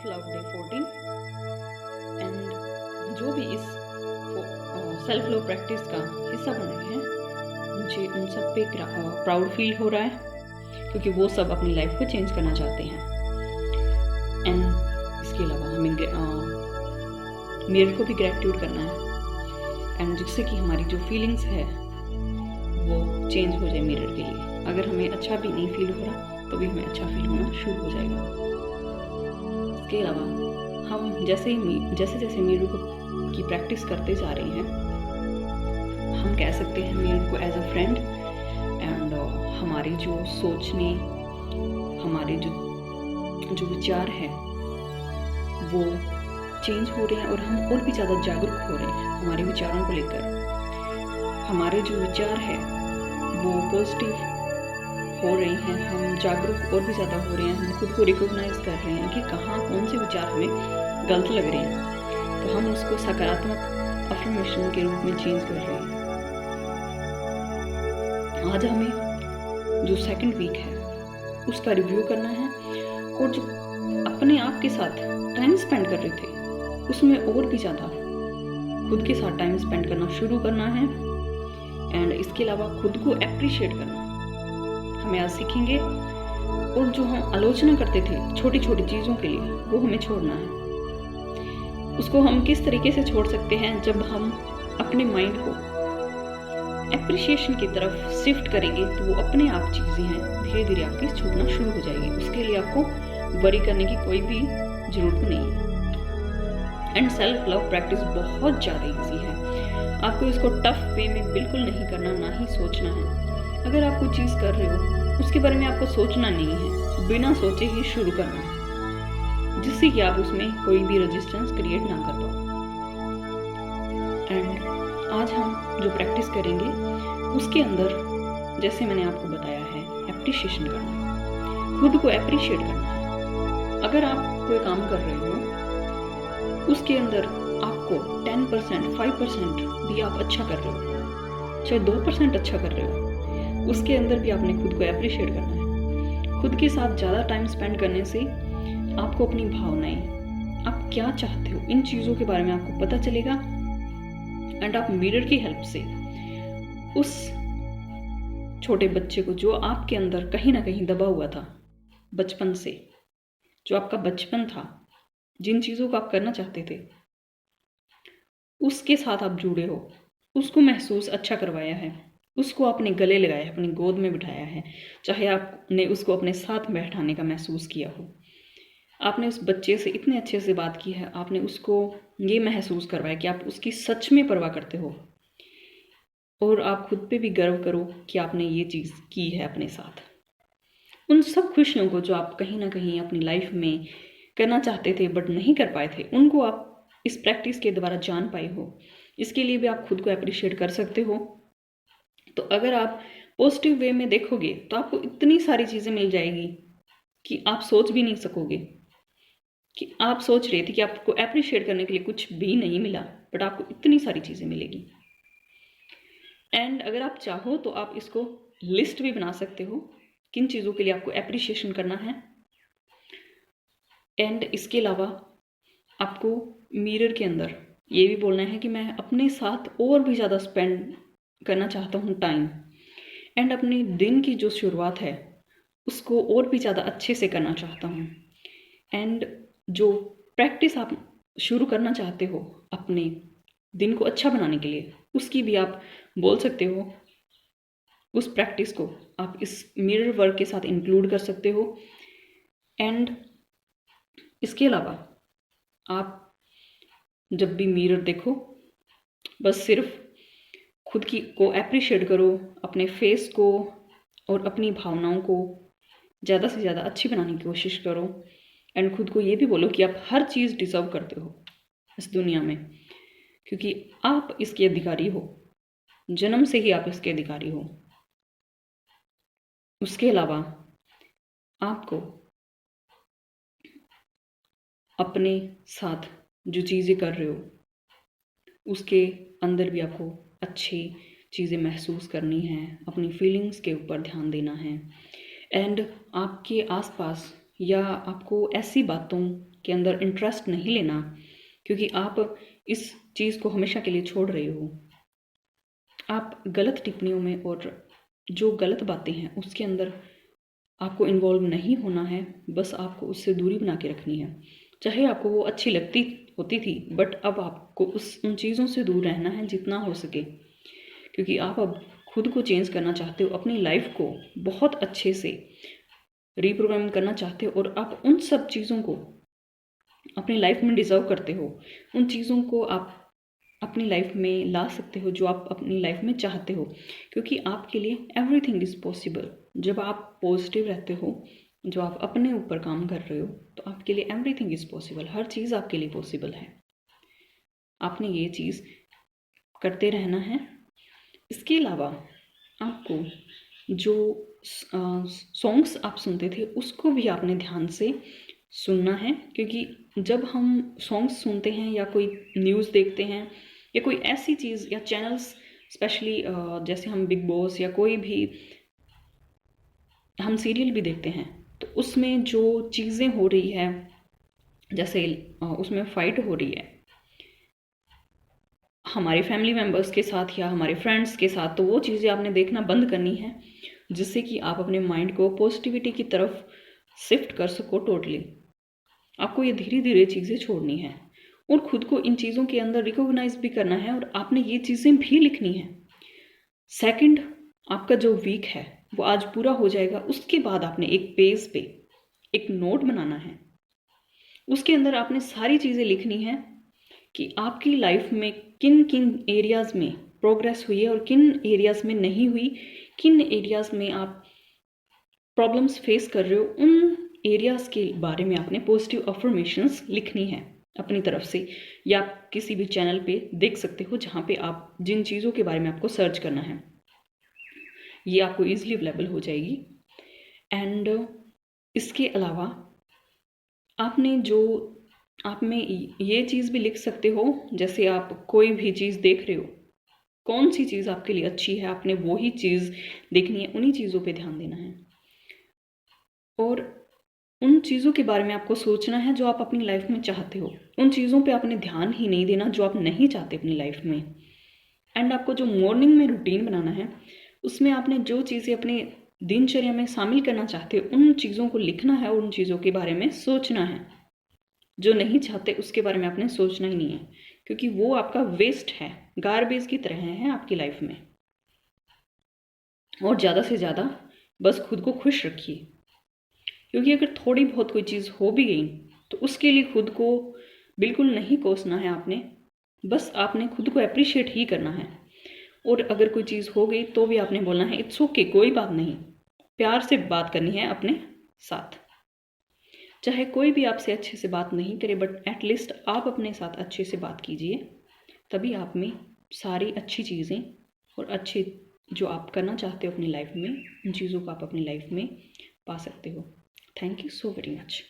Love day 14 and जो भी इस सेल्फ लव प्रैक्टिस का हिस्सा बन रहे हैं, मुझे उन सब पे प्राउड फील हो रहा है क्योंकि वो सब अपनी लाइफ को चेंज करना चाहते हैं। एंड इसके अलावा हमें मिरर को भी ग्रेटिट्यूड करना है एंड जिससे कि हमारी जो फीलिंग्स है वो चेंज हो जाए मिरर के लिए। अगर हमें अच्छा भी नहीं फील हो रहा तो भी हमें अच्छा फील होना शुरू हो जाएगा। इसके अलावा हम जैसे जैसे मिरर की प्रैक्टिस करते जा रहे हैं, हम कह सकते हैं मिरर को एज अ फ्रेंड एंड हमारे जो सोचने, हमारे जो विचार हैं वो चेंज हो रहे हैं और हम और भी ज़्यादा जागरूक हो रहे हैं हमारे विचारों को लेकर। हमारे जो विचार हैं वो पॉजिटिव हो रहे हैं, हम जागरूक और भी ज़्यादा हो रहे हैं, हम खुद को रिकॉग्नाइज कर रहे हैं कि कहाँ कौन से विचार हमें गलत लग रहे हैं, तो हम उसको सकारात्मक अफर्मेशन के रूप में चेंज कर रहे हैं। आज हमें जो सेकंड वीक है उसका रिव्यू करना है और जो अपने आप के साथ टाइम स्पेंड कर रहे थे उसमें और भी ज़्यादा खुद के साथ टाइम स्पेंड करना शुरू करना है। एंड इसके अलावा खुद को एप्रिशिएट करना हमें आज सीखेंगे। और जो हम आलोचना करते थे छोटी छोटी चीज़ों के लिए वो हमें छोड़ना है। उसको हम किस तरीके से छोड़ सकते हैं, जब हम अपने माइंड को एप्रिशिएशन की तरफ शिफ्ट करेंगे तो वो अपने आप चीज़ें हैं धीरे धीरे आपकी छूटना शुरू हो जाएगी। उसके लिए आपको वरी करने की कोई भी ज़रूरत नहीं है। एंड सेल्फ लव प्रैक्टिस बहुत ज़्यादा ईजी है, आपको इसको टफ वे में बिल्कुल नहीं करना, ना ही सोचना है। अगर आप कोई चीज़ कर रहे हो उसके बारे में आपको सोचना नहीं है, बिना सोचे ही शुरू करना है, जिससे कि आप उसमें कोई भी रेजिस्टेंस क्रिएट ना कर पाओ। एंड आज हम जो प्रैक्टिस करेंगे उसके अंदर जैसे मैंने आपको बताया है एप्रिशिएशन करना, खुद को एप्रिशिएट करना है। अगर आप कोई काम कर रहे हो उसके अंदर आपको 10%, 5% भी आप अच्छा कर रहे हो, चाहे 2% अच्छा कर रहे हो, उसके अंदर भी आपने खुद को एप्रिशिएट करना है। खुद के साथ ज़्यादा टाइम स्पेंड करने से आपको अपनी भावनाएं, आप क्या चाहते हो, इन चीज़ों के बारे में आपको पता चलेगा। एंड आप मिरर की हेल्प से उस छोटे बच्चे को जो आपके अंदर कहीं ना कहीं दबा हुआ था बचपन से, जो आपका बचपन था, जिन चीज़ों को आप करना चाहते थे उसके साथ आप जुड़े हो, उसको महसूस अच्छा करवाया है, उसको आपने गले लगाया, अपनी गोद में बिठाया है, चाहे आपने उसको अपने साथ बैठाने का महसूस किया हो, आपने उस बच्चे से इतने अच्छे से बात की है, आपने उसको ये महसूस करवाया कि आप उसकी सच में परवाह करते हो और आप खुद पे भी गर्व करो कि आपने ये चीज़ की है अपने साथ। उन सब खुशियों को जो आप कहीं ना कहीं अपनी लाइफ में करना चाहते थे बट नहीं कर पाए थे, उनको आप इस प्रैक्टिस के द्वारा जान पाए हो। इसके लिए भी आप खुद को अप्रिशिएट कर सकते हो। तो अगर आप पॉजिटिव वे में देखोगे तो आपको इतनी सारी चीज़ें मिल जाएगी कि आप सोच भी नहीं सकोगे कि आप सोच रहे थे कि आपको अप्रिशिएट करने के लिए कुछ भी नहीं मिला, बट आपको इतनी सारी चीज़ें मिलेगी। एंड अगर आप चाहो तो आप इसको लिस्ट भी बना सकते हो किन चीज़ों के लिए आपको एप्रिशिएशन करना है। एंड इसके अलावा आपको मिरर के अंदर ये भी बोलना है कि मैं अपने साथ और भी ज़्यादा स्पेंड करना चाहता हूँ टाइम, एंड अपने दिन की जो शुरुआत है उसको और भी ज़्यादा अच्छे से करना चाहता हूँ। एंड जो प्रैक्टिस आप शुरू करना चाहते हो अपने दिन को अच्छा बनाने के लिए, उसकी भी आप बोल सकते हो। उस प्रैक्टिस को आप इस मिरर वर्क के साथ इंक्लूड कर सकते हो। एंड इसके अलावा आप जब भी मिरर देखो बस सिर्फ खुद की को एप्रिशिएट करो, अपने फेस को और अपनी भावनाओं को ज़्यादा से ज़्यादा अच्छी बनाने की कोशिश करो। एंड खुद को ये भी बोलो कि आप हर चीज़ डिज़र्व करते हो इस दुनिया में, क्योंकि आप इसके अधिकारी हो, जन्म से ही आप इसके अधिकारी हो। उसके अलावा आपको अपने साथ जो चीज़ें कर रहे हो उसके अंदर भी आपको अच्छी चीज़ें महसूस करनी है, अपनी फीलिंग्स के ऊपर ध्यान देना है। एंड आपके आसपास या आपको ऐसी बातों के अंदर इंटरेस्ट नहीं लेना, क्योंकि आप इस चीज़ को हमेशा के लिए छोड़ रहे हो। आप गलत टिप्पणियों में और जो गलत बातें हैं उसके अंदर आपको इन्वॉल्व नहीं होना है, बस आपको उससे दूरी बना के रखनी है। चाहे आपको वो अच्छी लगती होती थी, बट अब आपको उन चीज़ों से दूर रहना है जितना हो सके, क्योंकि आप अब खुद को चेंज करना चाहते हो, अपनी लाइफ को बहुत अच्छे से रीप्रोग्राम करना चाहते हो, और आप उन सब चीज़ों को अपनी लाइफ में डिज़र्व करते हो। उन चीज़ों को आप अपनी लाइफ में ला सकते हो जो आप अपनी लाइफ में चाहते हो, क्योंकि आपके लिए एवरीथिंग इज़ पॉसिबल। जब आप पॉजिटिव रहते हो, जो आप अपने ऊपर काम कर रहे हो, तो आपके लिए एवरीथिंग इज़ पॉसिबल। हर चीज़ आपके लिए पॉसिबल है। आपने ये चीज़ करते रहना है। इसके अलावा आपको जो सॉन्ग्स आप सुनते थे उसको भी आपने ध्यान से सुनना है, क्योंकि जब हम सॉन्ग्स सुनते हैं या कोई न्यूज़ देखते हैं या कोई ऐसी चीज़ या चैनल्स, स्पेशली जैसे हम बिग बॉस या कोई भी हम सीरियल भी देखते हैं, तो उसमें जो चीज़ें हो रही है, जैसे उसमें फाइट हो रही है हमारे फैमिली मेम्बर्स के साथ या हमारे फ्रेंड्स के साथ, तो वो चीज़ें आपने देखना बंद करनी है, जिससे कि आप अपने माइंड को पॉजिटिविटी की तरफ शिफ्ट कर सको टोटली। आपको ये धीरे धीरे चीज़ें छोड़नी है और खुद को इन चीज़ों के अंदर रिकॉग्नाइज भी करना है, और आपने ये चीज़ें भी लिखनी है। सेकंड, आपका जो वीक है वो आज पूरा हो जाएगा, उसके बाद आपने एक पेज पे एक नोट बनाना है। उसके अंदर आपने सारी चीज़ें लिखनी है कि आपकी लाइफ में किन किन एरियाज़ में प्रोग्रेस हुई है और किन एरियाज़ में नहीं हुई, किन एरियाज़ में आप प्रॉब्लम्स फेस कर रहे हो। उन एरियाज़ के बारे में आपने पॉजिटिव अफर्मेशंस लिखनी है अपनी तरफ से, या आप किसी भी चैनल पे देख सकते हो जहाँ पे आप जिन चीज़ों के बारे में आपको सर्च करना है, ये आपको ईजिली अवेलेबल हो जाएगी। एंड इसके अलावा आपने जो आप में ये चीज़ भी लिख सकते हो, जैसे आप कोई भी चीज़ देख रहे हो, कौन सी चीज़ आपके लिए अच्छी है, आपने वही चीज़ देखनी है, उन्हीं चीज़ों पे ध्यान देना है, और उन चीज़ों के बारे में आपको सोचना है जो आप अपनी लाइफ में चाहते हो। उन चीज़ों पे आपने ध्यान ही नहीं देना जो आप नहीं चाहते अपनी लाइफ में। एंड आपको जो मॉर्निंग में रूटीन बनाना है, उसमें आपने जो चीज़ें अपने दिनचर्या में शामिल करना चाहते हो, उन चीज़ों को लिखना है और उन चीज़ों के बारे में सोचना है। जो नहीं चाहते उसके बारे में आपने सोचना ही नहीं है, क्योंकि वो आपका वेस्ट है, गार्बेज की तरह है आपकी लाइफ में। और ज़्यादा से ज़्यादा बस खुद को खुश रखिए, क्योंकि अगर थोड़ी बहुत कोई चीज़ हो भी गई तो उसके लिए खुद को बिल्कुल नहीं कोसना है आपने, बस आपने खुद को अप्रिशिएट ही करना है। और अगर कोई चीज़ हो गई तो भी आपने बोलना है इट्स ओके, कोई बात नहीं। प्यार से बात करनी है अपने साथ, चाहे कोई भी आपसे अच्छे से बात नहीं करे, बट एटलीस्ट आप अपने साथ अच्छे से बात कीजिए, तभी आप में सारी अच्छी चीज़ें और अच्छे जो आप करना चाहते हो अपनी लाइफ में, उन चीज़ों को आप अपनी लाइफ में पा सकते हो। Thank you so very much.